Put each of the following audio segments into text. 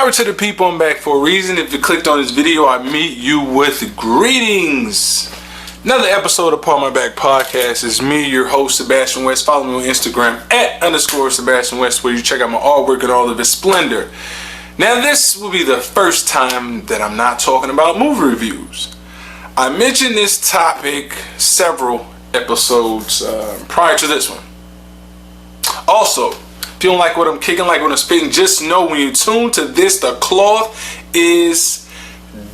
Power to the people, I'm back for a reason. If you clicked on this video, I meet you with greetings. Another episode of Paul My Back Podcast is me, your host, Sebastian West. Follow me on Instagram @_Sebastian West, where you check out my artwork in all of its splendor. Now, this will be the first time that I'm not talking about movie reviews. I mentioned this topic several episodes prior to this one. Also, if you don't like what I'm kicking, like what I'm spitting, just know when you tune to this, the cloth is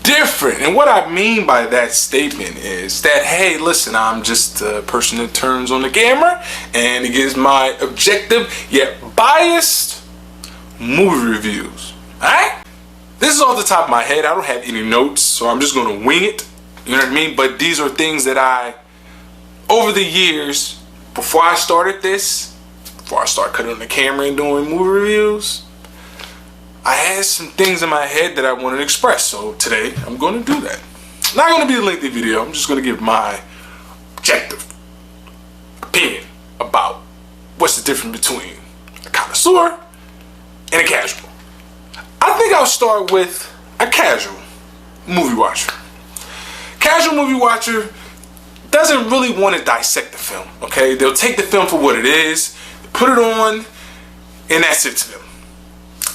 different. And what I mean by that statement is that, hey, listen, I'm just a person that turns on the camera and it gives my objective yet biased movie reviews. Alright? This is off the top of my head. I don't have any notes, so I'm just going to wing it. You know what I mean? But these are things that over the years, before I started this, before I started cutting on the camera and doing movie reviews, I had some things in my head that I wanted to express. So today, I'm going to do that. Not going to be a lengthy video. I'm just going to give my objective opinion about what's the difference between a connoisseur and a casual. I think I'll start with a casual movie watcher. Casual movie watcher doesn't really want to dissect the film, okay? They'll take the film for what it is, put it on, and that's it to them.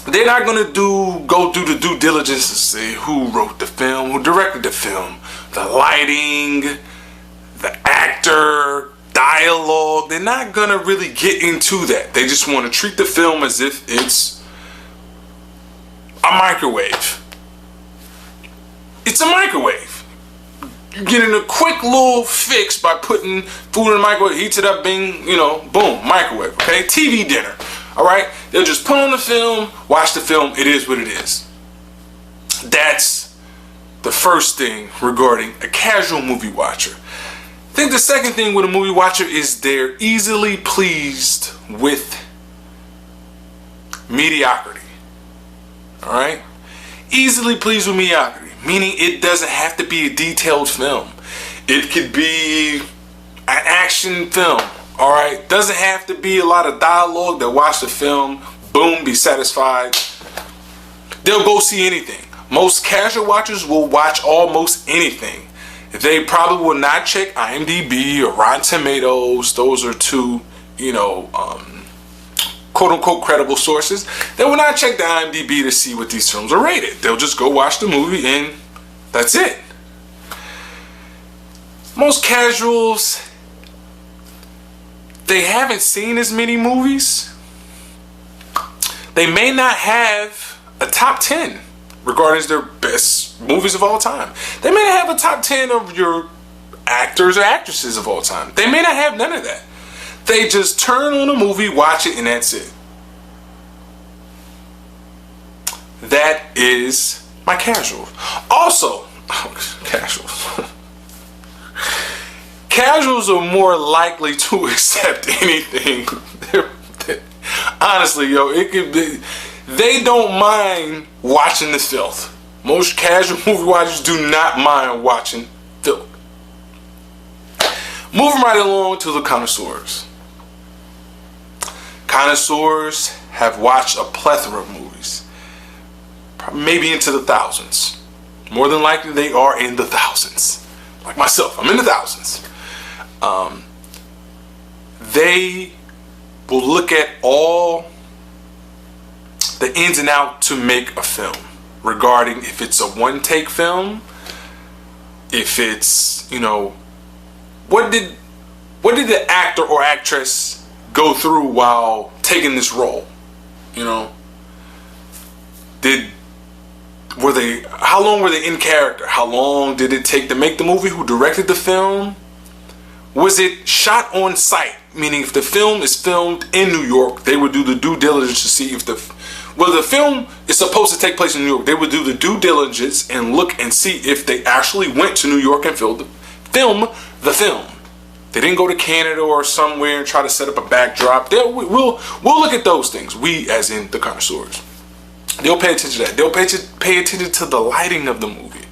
They're not going to go through the due diligence to see who wrote the film, who directed the film, the lighting, the actor, dialogue. They're not going to really get into that. They just want to treat the film as if it's a microwave. It's a microwave. You're getting a quick little fix by putting food in the microwave, heats it up, bing, boom, microwave, okay? TV dinner, all right? They'll just put on the film, watch the film, it is what it is. That's the first thing regarding a casual movie watcher. I think the second thing with a movie watcher is they're easily pleased with mediocrity, all right? Easily pleased with mediocrity, meaning it doesn't have to be a detailed film. It could be an action film, all right? Doesn't have to be a lot of dialogue. They'll watch the film, boom, be satisfied. They'll go see anything. Most casual watchers will watch almost anything. They probably will not check IMDb or Rotten Tomatoes. Those are two, quote-unquote credible sources. They will not check the IMDb to see what these films are rated. They'll just go watch the movie and that's it. Most casuals, they haven't seen as many movies. They may not have a top 10 regarding their best movies of all time. They may not have a top 10 of your actors or actresses of all time. They may not have none of that. They just turn on a movie, watch it, and that's it. That is my casuals. Also, casuals. Casuals are more likely to accept anything. Honestly, it could be. They don't mind watching the filth. Most casual movie watchers do not mind watching filth. Moving right along to the connoisseurs. Connoisseurs have watched a plethora of movies, maybe into the thousands. More than likely, they are in the thousands. Like myself, I'm in the thousands. They will look at all the ins and outs to make a film, regarding if it's a one-take film, if it's, what did the actor or actress go through while taking this role? How long were they in character? How long did it take to make the movie? Who directed the film? Was it shot on site? Meaning if the film is filmed in New York, they would do the due diligence to see if the film is supposed to take place in New York. They would do the due diligence and look and see if they actually went to New York and film the film. They didn't go to Canada or somewhere and try to set up a backdrop. We'll look at those things. We, as in the connoisseurs, they'll pay attention to that. They'll pay attention to the lighting of the movie,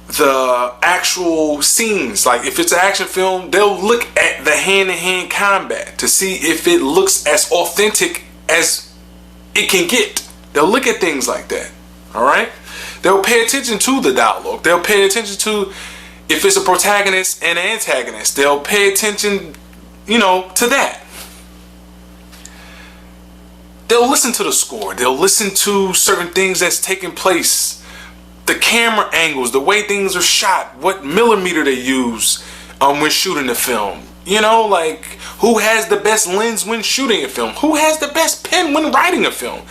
the actual scenes. Like if it's an action film, they'll look at the hand-to-hand combat to see if it looks as authentic as it can get. They'll look at things like that. All right? They'll pay attention to the dialogue. They'll pay attention to if it's a protagonist and an antagonist. They'll pay attention, to that. They'll listen to the score. They'll listen to certain things that's taking place. The camera angles, the way things are shot, what millimeter they use when shooting the film. Like who has the best lens when shooting a film? Who has the best pen when writing a film?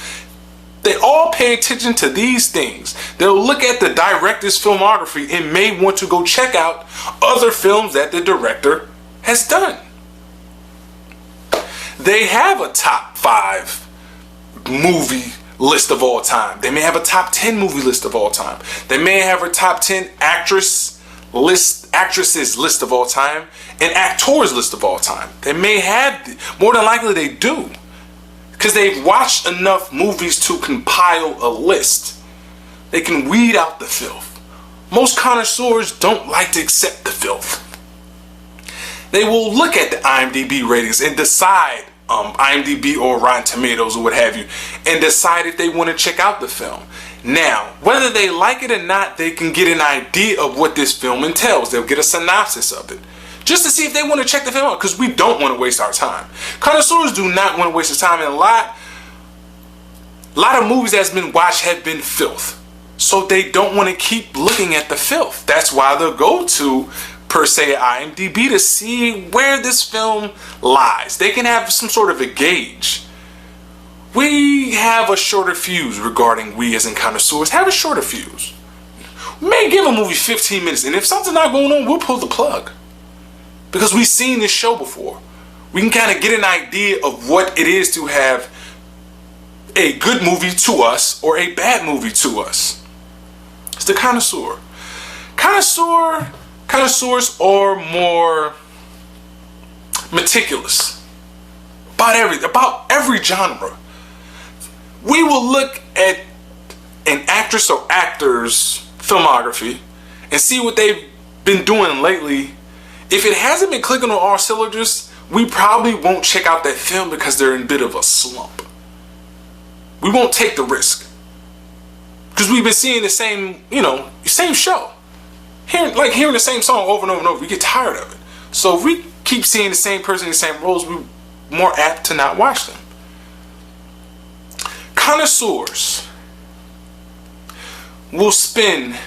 They all pay attention to these things. They'll look at the director's filmography and may want to go check out other films that the director has done. They have a top 5 movie list of all time. They may have a top 10 movie list of all time. They may have a top 10 actresses list of all time and actors list of all time. They may have, more than likely they do, because they've watched enough movies to compile a list. They can weed out the filth. Most connoisseurs don't like to accept the filth. They will look at the IMDb ratings and decide, IMDb or Rotten Tomatoes or what have you, and decide if they want to check out the film. Now, whether they like it or not, they can get an idea of what this film entails. They'll get a synopsis of it, just to see if they want to check the film out, because we don't want to waste our time. Connoisseurs do not want to waste their time, and a lot of movies that's been watched have been filth. So they don't want to keep looking at the filth. That's why they'll go to, per se, IMDb to see where this film lies. They can have some sort of a gauge. We have a shorter fuse regarding, we as in connoisseurs have a shorter fuse. We may give a movie 15 minutes, and if something's not going on, we'll pull the plug. Because we've seen this show before. We can kind of get an idea of what it is to have a good movie to us or a bad movie to us. It's the connoisseur. Connoisseurs are more meticulous about every genre. We will look at an actress or actor's filmography and see what they've been doing lately. If it hasn't been clicking on all cylinders, we probably won't check out that film because they're in a bit of a slump. We won't take the risk because we've been seeing the same show. Hearing the same song over and over and over, we get tired of it. So if we keep seeing the same person in the same roles, we're more apt to not watch them. Connoisseurs will spend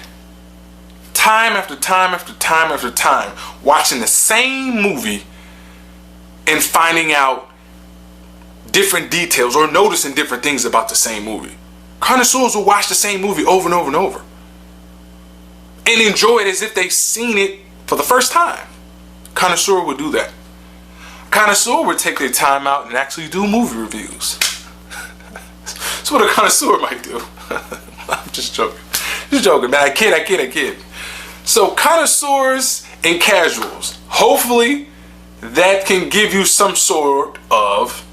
time after time after time after time watching the same movie and finding out different details or noticing different things about the same movie. Connoisseurs will watch the same movie over and over and over and enjoy it as if they've seen it for the first time. Connoisseur would do that. Connoisseur would take their time out and actually do movie reviews. That's what a connoisseur might do. I'm just joking, man. I kid. So connoisseurs and casuals. Hopefully that can give you some sort of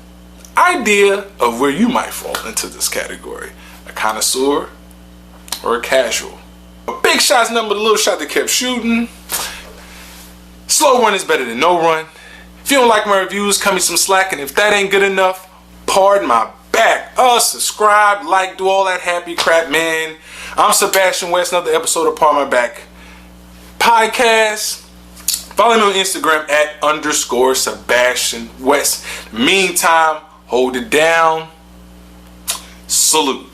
idea of where you might fall into this category. A connoisseur or a casual. A big shot's number, the little shot that kept shooting. Slow run is better than no run. If you don't like my reviews, cut me some slack, and if that ain't good enough, pardon my back. Subscribe, like, do all that happy crap, man. I'm Sebastian West, another episode of Pardon My Back podcast. Follow me on Instagram at _Sebastian West. Meantime, hold it down. Salute.